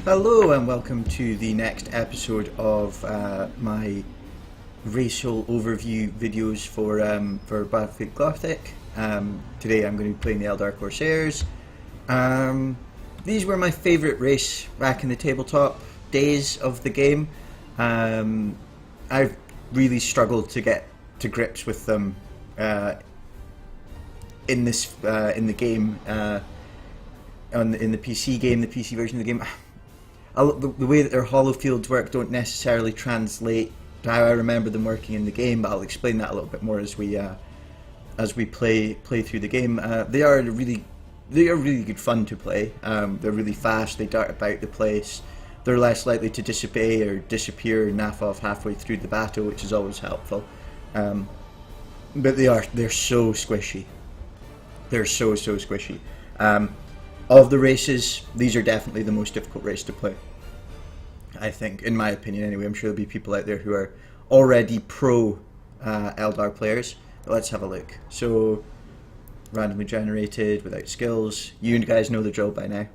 Hello and welcome to the next episode of my racial overview videos for Battlefleet Gothic. Today I'm going to be playing the Eldar Corsairs. These were my favourite race back in the tabletop days of the game. I've really struggled to get to grips with them in the game, in the PC game, the PC version of the game. The way that their hollow fields work don't necessarily translate to how I remember them working in the game, but I'll explain that a little bit more as we play through the game. They are really good fun to play. They're really fast. They dart about the place. They're less likely to disobey or disappear and naff off halfway through the battle, which is always helpful. But they're so squishy. They're so squishy. Of the races, these are definitely the most difficult race to play, I think, in my opinion anyway. I'm sure there'll be people out there who are already pro Eldar players, but let's have a look. So, randomly generated, without skills. You guys know the drill by now.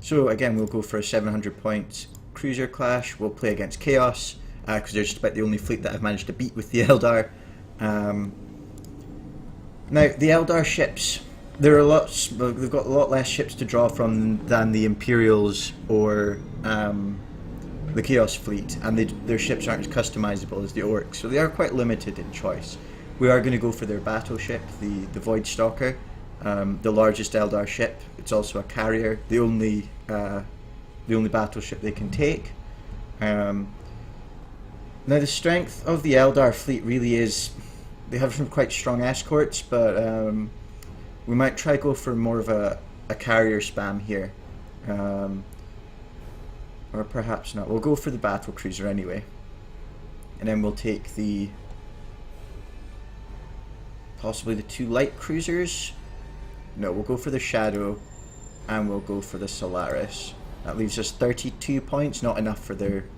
So again, we'll go for a 700 points cruiser clash. We'll play against Chaos, because they're just about the only fleet that I've managed to beat with the Eldar. Now, the Eldar ships, they've got a lot less ships to draw from than the Imperials or the Chaos fleet, and their ships aren't as customizable as the Orcs, so they are quite limited in choice. We are going to go for their battleship, the Void Stalker, the largest Eldar ship. It's also a carrier, the only battleship they can take. Now the strength of the Eldar fleet really is, they have some quite strong escorts, but we might try go for more of a carrier spam here, or perhaps not. We'll go for the battle cruiser anyway, and then we'll take possibly the two light cruisers. No, we'll go for the Shadow, and we'll go for the Solaris. That leaves us 32 points, not enough for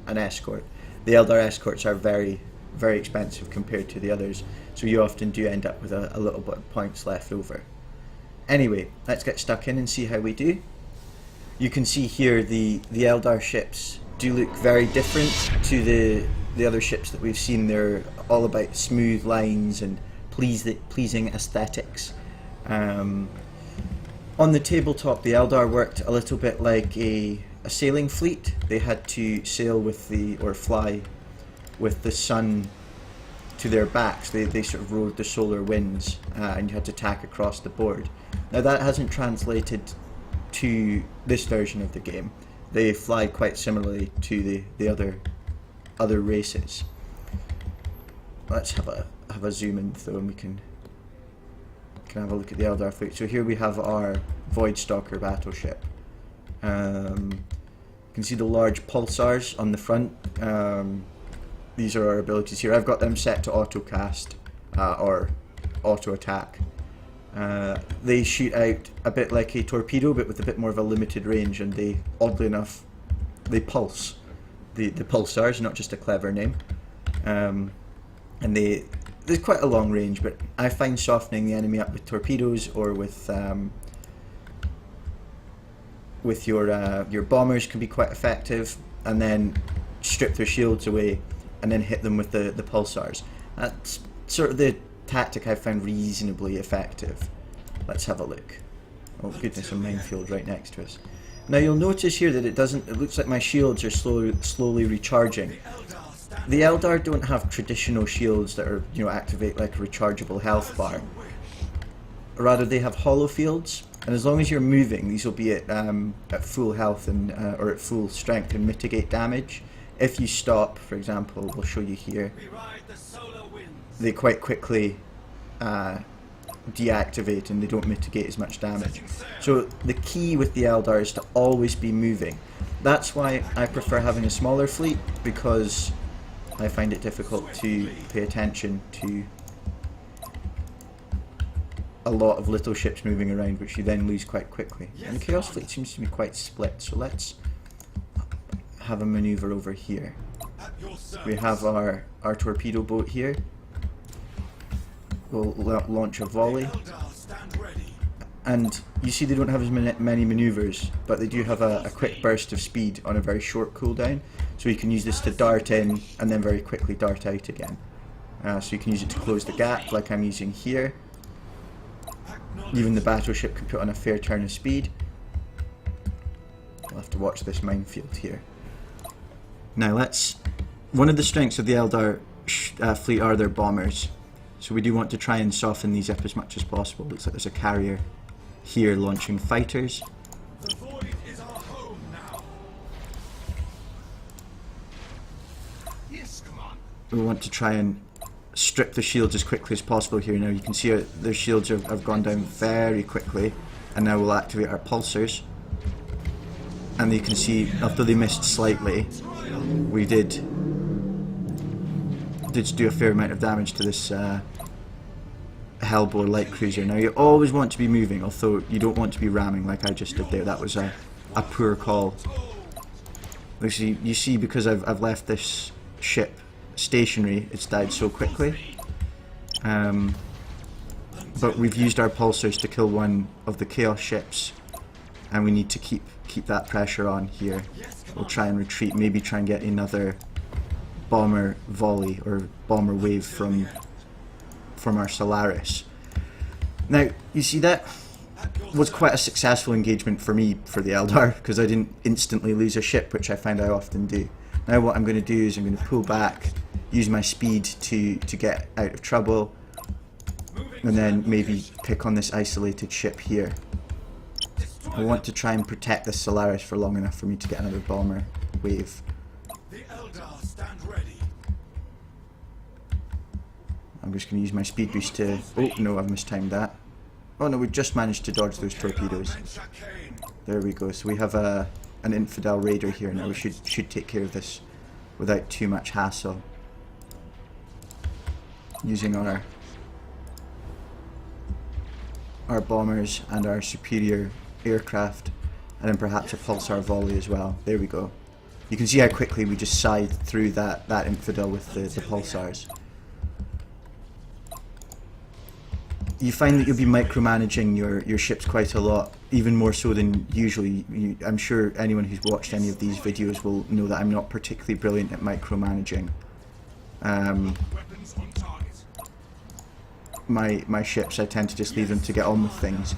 an escort. The Eldar escorts are very expensive compared to the others, so you often do end up with a little bit of points left over. Anyway, let's get stuck in and see how we do. You can see here the Eldar ships do look very different to the other ships that we've seen. They're all about smooth lines and pleasing aesthetics. On the tabletop, the Eldar worked a little bit like a sailing fleet. They had to sail with or fly with the sun to their backs. They sort of rode the solar winds, and you had to tack across the board. Now that hasn't translated to this version of the game. They fly quite similarly to the other races. Let's have a zoom in though, and we can have a look at the Eldar fleet. So here we have our Void Stalker battleship. You can see the large pulsars on the front. These are our abilities here. I've got them set to auto cast or auto attack. They shoot out a bit like a torpedo, but with a bit more of a limited range, and they, oddly enough, they pulse. The pulsars, not just a clever name. And there's quite a long range, but I find softening the enemy up with torpedoes or with your bombers can be quite effective, and then strip their shields away and then hit them with the pulsars. That's sort of the tactic I found reasonably effective. Let's have a look. Oh goodness, a minefield right next to us. Now you'll notice here that it looks like my shields are slowly recharging. The Eldar don't have traditional shields that are, activate like a rechargeable health bar. Rather, they have hollow fields, and as long as you're moving, these will be at full health and or at full strength and mitigate damage. If you stop, for example, we'll show you here, they quite quickly deactivate and they don't mitigate as much damage. So the key with the Eldar is to always be moving. That's why I prefer having a smaller fleet, because I find it difficult to pay attention to a lot of little ships moving around, which you then lose quite quickly. And the Chaos fleet seems to be quite split, so let's have a maneuver over here. We have our torpedo boat here. We'll launch a volley, And you see they don't have as many maneuvers, but they do have a quick burst of speed on a very short cooldown. So you can use this to dart in and then very quickly dart out again. So you can use it to close the gap like I'm using here. Even the battleship can put on a fair turn of speed. We'll have to watch this minefield here. Now one of the strengths of the Eldar fleet are their bombers. So we do want to try and soften these up as much as possible. Looks like there's a carrier here launching fighters. The void is our home now. Yes, come on. We want to try and strip the shields as quickly as possible here. Now you can see their shields have gone down very quickly, and now we'll activate our pulsars. And you can see, although they missed slightly, we did do a fair amount of damage to this Hellbore light cruiser. Now you always want to be moving, although you don't want to be ramming like I just did there. That was a poor call. You see, because I've left this ship stationary, it's died so quickly. But we've used our pulsars to kill one of the Chaos ships, and we need to keep that pressure on here. We'll try and retreat, maybe try and get another bomber volley or bomber wave from our Solaris. Now you see, that was quite a successful engagement for me for the Eldar, because I didn't instantly lose a ship, which I find I often do. Now what I'm going to do is I'm going to pull back, use my speed to get out of trouble, and then maybe pick on this isolated ship here. I want to try and protect the Solaris for long enough for me to get another bomber wave. The Eldar stand ready. I'm just going to use my speed boost to... Oh no, I've mistimed that. Oh no, we've just managed to dodge those torpedoes. There we go. So we have an infidel raider here now. We should take care of this without too much hassle. Using our bombers and our superior aircraft, and then perhaps a pulsar volley as well. There we go. You can see how quickly we just scythed through that infidel with the pulsars. You find that you'll be micromanaging your ships quite a lot, even more so than usually. I'm sure anyone who's watched any of these videos will know that I'm not particularly brilliant at micromanaging my ships. I tend to just leave them to get on with things.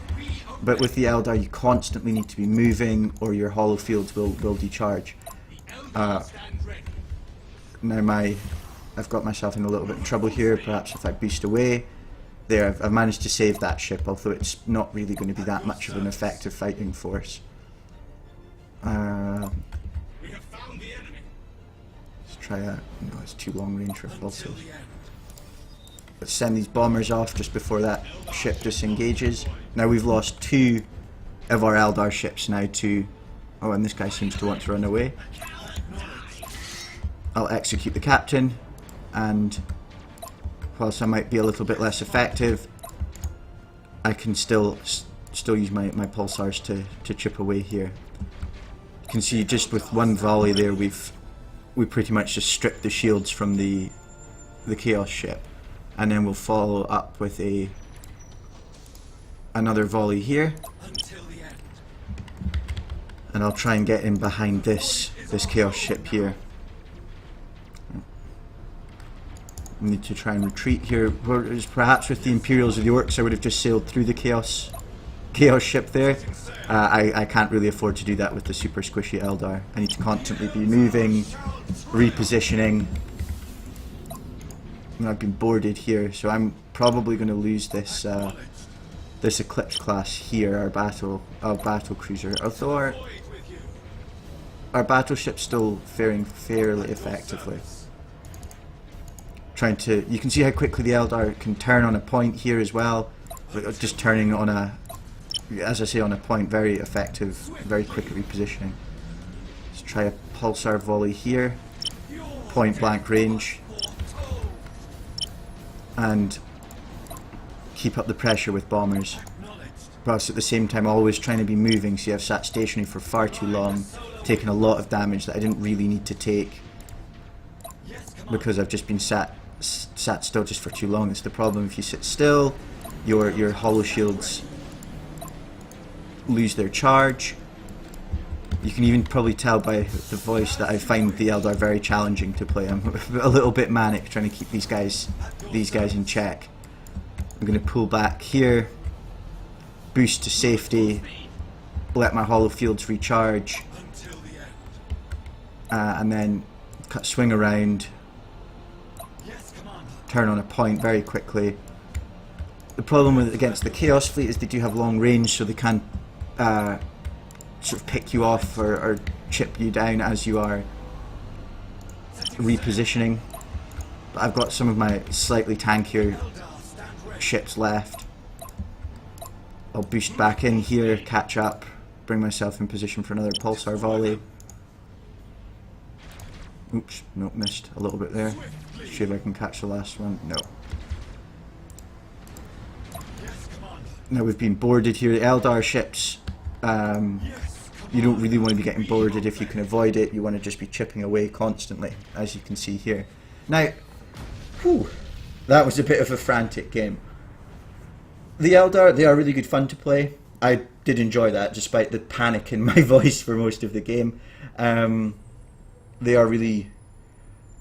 But with the Eldar, you constantly need to be moving, or your hollow fields will decharge. Now I've got myself in a little bit of trouble here. Perhaps if I boost away. There, I've managed to save that ship, although it's not really going to be that much of an effective fighting force. Let's try that. No, it's too long range for pulses. Let's send these bombers off just before that ship disengages. Now we've lost 2 of our Eldar ships now to... Oh, and this guy seems to want to run away. I'll execute the captain, and whilst I might be a little bit less effective, I can still use my pulsars to chip away here. You can see just with one volley there, we pretty much just stripped the shields from the Chaos ship, and then we'll follow up with another volley here, and I'll try and get in behind this Chaos ship here. We need to try and retreat here. Whereas perhaps with the Imperials or the Orcs I would have just sailed through the Chaos ship there. I can't really afford to do that with the super squishy Eldar. I need to constantly be moving, repositioning. And I've been boarded here, so I'm probably going to lose this this Eclipse class here, our battle cruiser. Although our battleship's still faring fairly effectively. You can see how quickly the Eldar can turn on a point here as well. Just turning on as I say, on a point, very effective, very quick at repositioning. Let's try a pulsar volley here, point blank range, and keep up the pressure with bombers. Whilst at the same time always trying to be moving, so I've sat stationary for far too long, taking a lot of damage that I didn't really need to take, because I've just been sat still just for too long. It's the problem. If you sit still, your hollow shields lose their charge. You can even probably tell by the voice that I find the Eldar very challenging to play. I'm a little bit manic trying to keep these guys in check. I'm going to pull back here, boost to safety, let my hollow fields recharge, and then swing around, turn on a point very quickly. The problem against the Chaos Fleet is they do have long range, so they can sort of pick you off or chip you down as you are repositioning. But I've got some of my slightly tankier ships left. I'll boost back in here, catch up, bring myself in position for another pulsar volley. Oops, no, missed a little bit there. See if I can catch the last one. No. Now we've been boarded here. The Eldar ships, you don't really want to be getting boarded if you can avoid it. You want to just be chipping away constantly, as you can see here. Now, whew, that was a bit of a frantic game. The Eldar, they are really good fun to play. I did enjoy that, despite the panic in my voice for most of the game. They are really,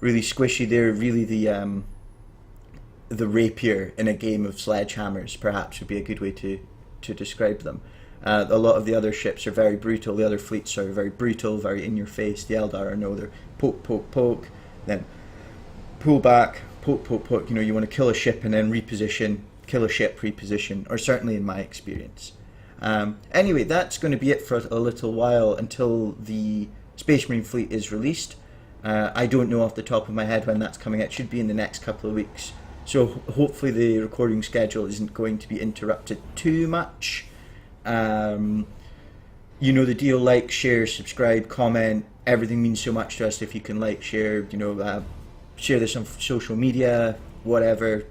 really squishy. They're really the rapier in a game of sledgehammers, perhaps would be a good way to describe them. A lot of the other ships are very brutal. The other fleets are very brutal, very in your face. The Eldar are no, they're poke, poke, poke, then pull back, poke, poke, poke. You know, you want to kill a ship and then reposition, kill a ship, reposition, or certainly in my experience. Anyway, that's going to be it for a little while until the Space Marine fleet is released. I don't know off the top of my head when that's coming. It should be in the next couple of weeks. So hopefully the recording schedule isn't going to be interrupted too much. You know the deal, like, share, subscribe, comment. Everything means so much to us if you can like, share, you know, share this on social media, whatever.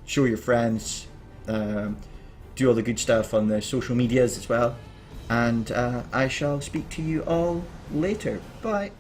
Show your friends. Do all the good stuff on the social medias as well. And I shall speak to you all later. Bye.